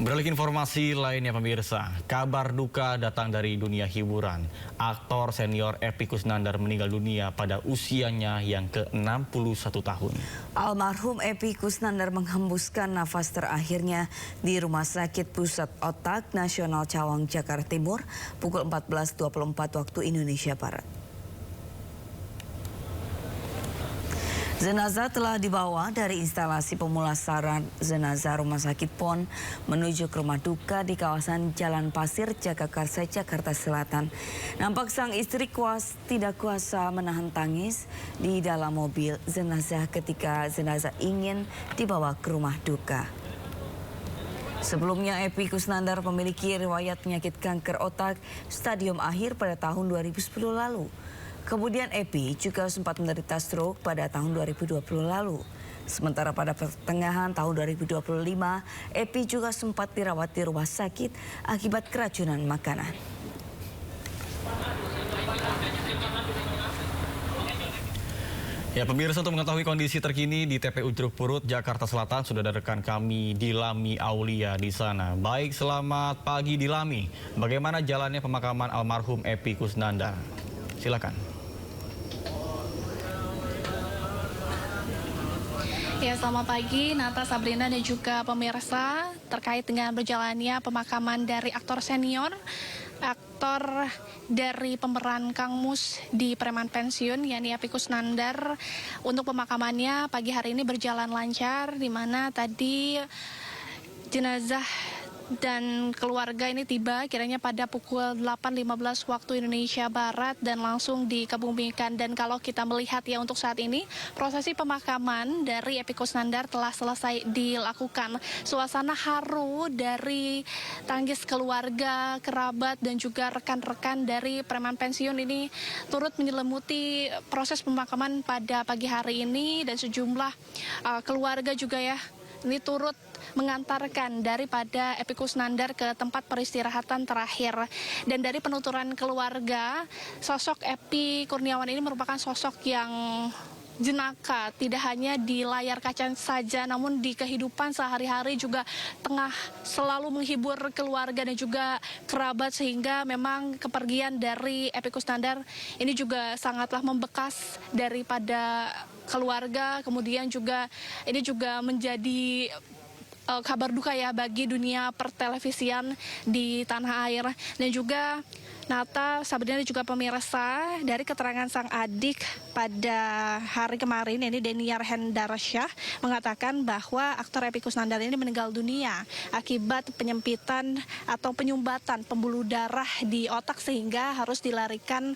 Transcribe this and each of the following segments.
Beralih ke informasi lainnya pemirsa, kabar duka datang dari dunia hiburan. Aktor senior Epy Kusnandar meninggal dunia pada usianya yang ke-61 tahun. Almarhum Epy Kusnandar menghembuskan nafas terakhirnya di Rumah Sakit Pusat Otak Nasional Cawang, Jakarta Timur pukul 14.24 waktu Indonesia Barat. Jenazah telah dibawa dari instalasi pemulasaran jenazah Rumah Sakit PON menuju ke rumah duka di kawasan Jalan Pasir, Jagakarsa, Jakarta Selatan. Nampak sang istri tidak kuasa menahan tangis di dalam mobil jenazah ketika jenazah ingin dibawa ke rumah duka. Sebelumnya Epy Kusnandar memiliki riwayat penyakit kanker otak stadium akhir pada tahun 2010 lalu. Kemudian Epy juga sempat menderita stroke pada tahun 2020 lalu. Sementara pada pertengahan tahun 2025, Epy juga sempat dirawat di rumah sakit akibat keracunan makanan. Ya pemirsa, untuk mengetahui kondisi terkini di TPU Jeruk Purut, Jakarta Selatan sudah ada rekan kami Dilami Aulia di sana. Baik, selamat pagi Dilami. Bagaimana jalannya pemakaman almarhum Epy Kusnandar? Silakan. Ya, selamat pagi Nata, Sabrina dan juga pemirsa. Terkait dengan berjalannya pemakaman dari aktor senior, aktor dari pemeran Kang Mus di Preman Pensiun, yakni Epy Kusnandar. Untuk pemakamannya pagi hari ini berjalan lancar, di mana tadi jenazah dan keluarga ini tiba kiranya pada pukul 8.15 waktu Indonesia Barat dan langsung dikebumikan. Dan kalau kita melihat ya untuk saat ini prosesi pemakaman dari Epy Kusnandar telah selesai dilakukan. Suasana haru dari tangis keluarga, kerabat dan juga rekan-rekan dari Preman Pensiun ini turut menyelimuti proses pemakaman pada pagi hari ini, dan sejumlah keluarga juga ya ini turut mengantarkan daripada Epy Kusnandar ke tempat peristirahatan terakhir. Dan dari penuturan keluarga, sosok Epy Kurniawan ini merupakan sosok yang jenaka, tidak hanya di layar kaca saja, namun di kehidupan sehari-hari juga tengah selalu menghibur keluarga dan juga kerabat, sehingga memang kepergian dari Epy Kusnandar ini juga sangatlah membekas daripada keluarga. Kemudian juga ini juga menjadi kabar duka ya bagi dunia pertelevisian di tanah air. Dan juga Nata, Sabrina dan juga pemirsa, dari keterangan sang adik pada hari kemarin, ini Deniar Hendarsyah, mengatakan bahwa aktor Epy Kusnandar ini meninggal dunia akibat penyempitan atau penyumbatan pembuluh darah di otak sehingga harus dilarikan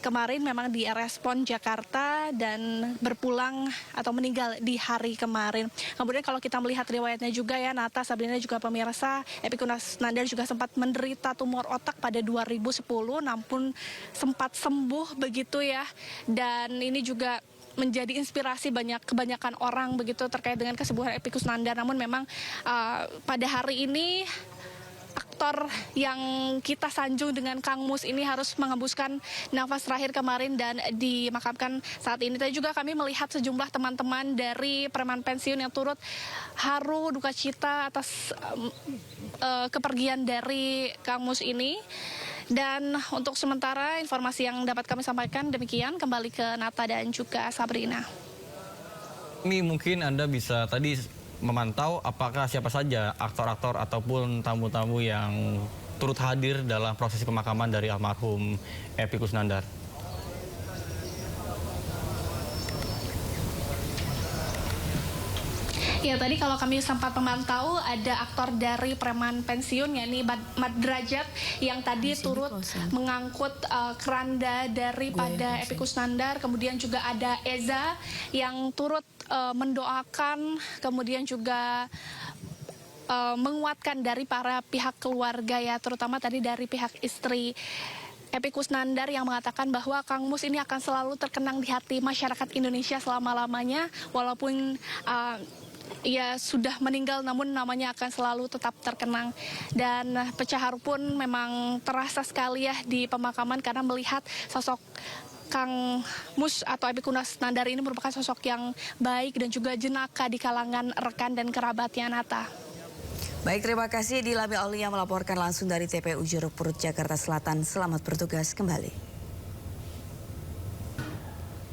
kemarin memang di RS PON Jakarta dan berpulang atau meninggal di hari kemarin. Kemudian kalau kita melihat riwayatnya juga ya Nata, Sabrina juga pemirsa, Epy Kusnandar juga sempat menderita tumor otak pada 2010, namun sempat sembuh begitu ya. Dan ini juga menjadi inspirasi kebanyakan orang begitu terkait dengan kesembuhan Epy Kusnandar. Namun memang pada hari ini aktor yang kita sanjung dengan Kang Mus ini harus menghembuskan nafas terakhir kemarin dan dimakamkan saat ini. Tadi juga kami melihat sejumlah teman-teman dari Preman Pensiun yang turut haru duka cita atas kepergian dari Kang Mus ini. Dan untuk sementara informasi yang dapat kami sampaikan demikian. Kembali ke Nata dan juga Sabrina. Ini mungkin Anda bisa tadi memantau apakah siapa saja aktor-aktor ataupun tamu-tamu yang turut hadir dalam prosesi pemakaman dari almarhum Epy Kusnandar. Ya, tadi kalau kami sempat memantau ada aktor dari Preman Pensiun yakni Mat Drajat yang tadi turut mengangkut keranda daripada Epy Kusnandar. Kemudian juga ada Eza yang turut mendoakan, kemudian juga menguatkan dari para pihak keluarga ya, terutama tadi dari pihak istri Epy Kusnandar yang mengatakan bahwa Kang Mus ini akan selalu terkenang di hati masyarakat Indonesia selama-lamanya, walaupun ia sudah meninggal namun namanya akan selalu tetap terkenang. Dan pecah haru pun memang terasa sekali ya di pemakaman karena melihat sosok Kang Mus atau Epy Kusnandar ini merupakan sosok yang baik dan juga jenaka di kalangan rekan dan kerabatnya, Nata. Baik, terima kasih Dilami Aulia melaporkan langsung dari TPU Jeruk Purut, Jakarta Selatan. Selamat bertugas kembali.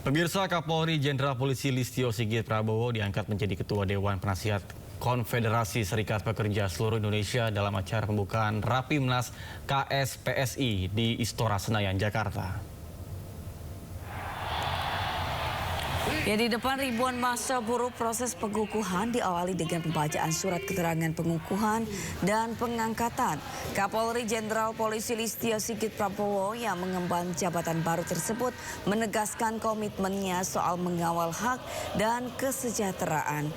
Pemirsa, Kapolri Jenderal Polisi Listio Sigit Prabowo diangkat menjadi Ketua Dewan Penasihat Konfederasi Serikat Pekerja Seluruh Indonesia dalam acara pembukaan Rapimnas KSPSI di Istora Senayan, Jakarta. Ya, di depan ribuan massa buruh, proses pengukuhan diawali dengan pembacaan surat keterangan pengukuhan dan pengangkatan. Kapolri Jenderal Polisi Listio Sigit Prabowo yang mengemban jabatan baru tersebut menegaskan komitmennya soal mengawal hak dan kesejahteraan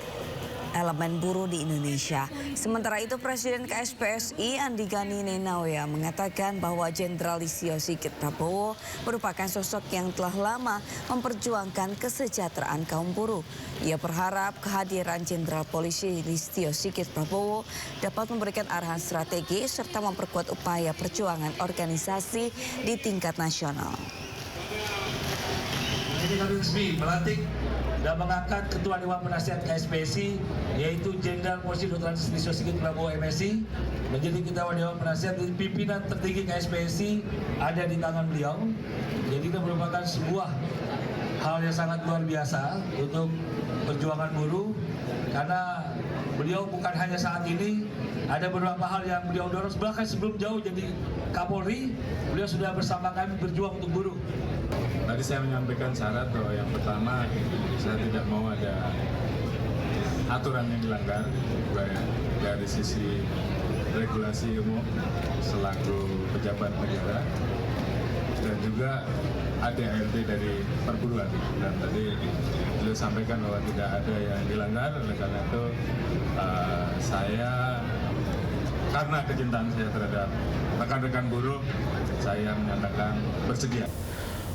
elemen buruh di Indonesia. Sementara itu, Presiden KSPSI Andi Gani Nenawea mengatakan bahwa Jenderal Listio Sigit Prabowo merupakan sosok yang telah lama memperjuangkan kesejahteraan kaum buruh. Ia berharap kehadiran Jenderal Polisi Listio Sigit Prabowo dapat memberikan arahan strategi serta memperkuat upaya perjuangan organisasi di tingkat nasional. Ini kami resmi melantik dan mengangkat Ketua Dewan Penasihat KSPSI, yaitu Jenderal Polisi Dr. Listio Sigit Prabowo MSI, menjadi Ketua Dewan Penasihat. Pimpinan tertinggi KSPSI ada di tangan beliau. Jadi itu merupakan sebuah hal yang sangat luar biasa untuk perjuangan buruh, karena beliau bukan hanya saat ini, ada beberapa hal yang beliau dorong. Bahkan sebelum jauh jadi Kapolri, beliau sudah bersama kami berjuang untuk buruh. Tadi saya menyampaikan syarat bahwa yang pertama, saya tidak mau ada aturan yang dilanggar, baik dari sisi regulasi umum selaku pejabat negara, dan juga ADART dari perburuan. Dan tadi beliau sampaikan bahwa tidak ada yang dilanggar, oleh karena itu saya, karena kecintaan saya terhadap rekan-rekan buruh, saya menyatakan bersedia.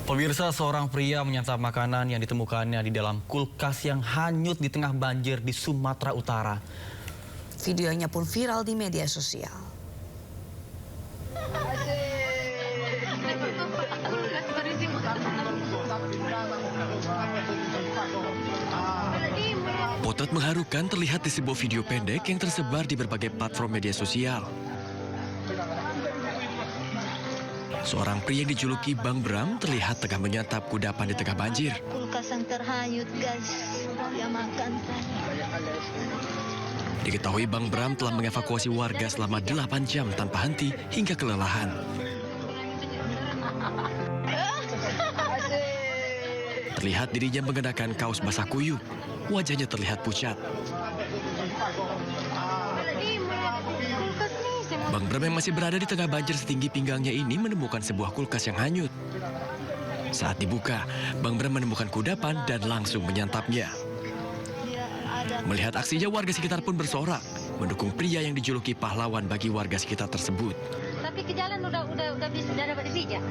Pemirsa, seorang pria menyantap makanan yang ditemukannya di dalam kulkas yang hanyut di tengah banjir di Sumatera Utara. Videonya pun viral di media sosial. Potret mengharukan terlihat di sebuah video pendek yang tersebar di berbagai platform media sosial. Seorang pria yang dijuluki Bang Bram terlihat tengah menyantap kudapan di tengah banjir. Kulkas yang terhanyut, guys. Dia makan. Diketahui Bang Bram telah mengevakuasi warga selama 8 jam tanpa henti hingga kelelahan. Terlihat dirinya mengenakan kaos basah kuyup. Wajahnya terlihat pucat. Bang Bram yang masih berada di tengah banjir setinggi pinggangnya ini menemukan sebuah kulkas yang hanyut. Saat dibuka, Bang Bram menemukan kudapan dan langsung menyantapnya. Melihat aksinya, warga sekitar pun bersorak mendukung pria yang dijuluki pahlawan bagi warga sekitar tersebut. Tapi ke jalan udah bisa dapat dipijak.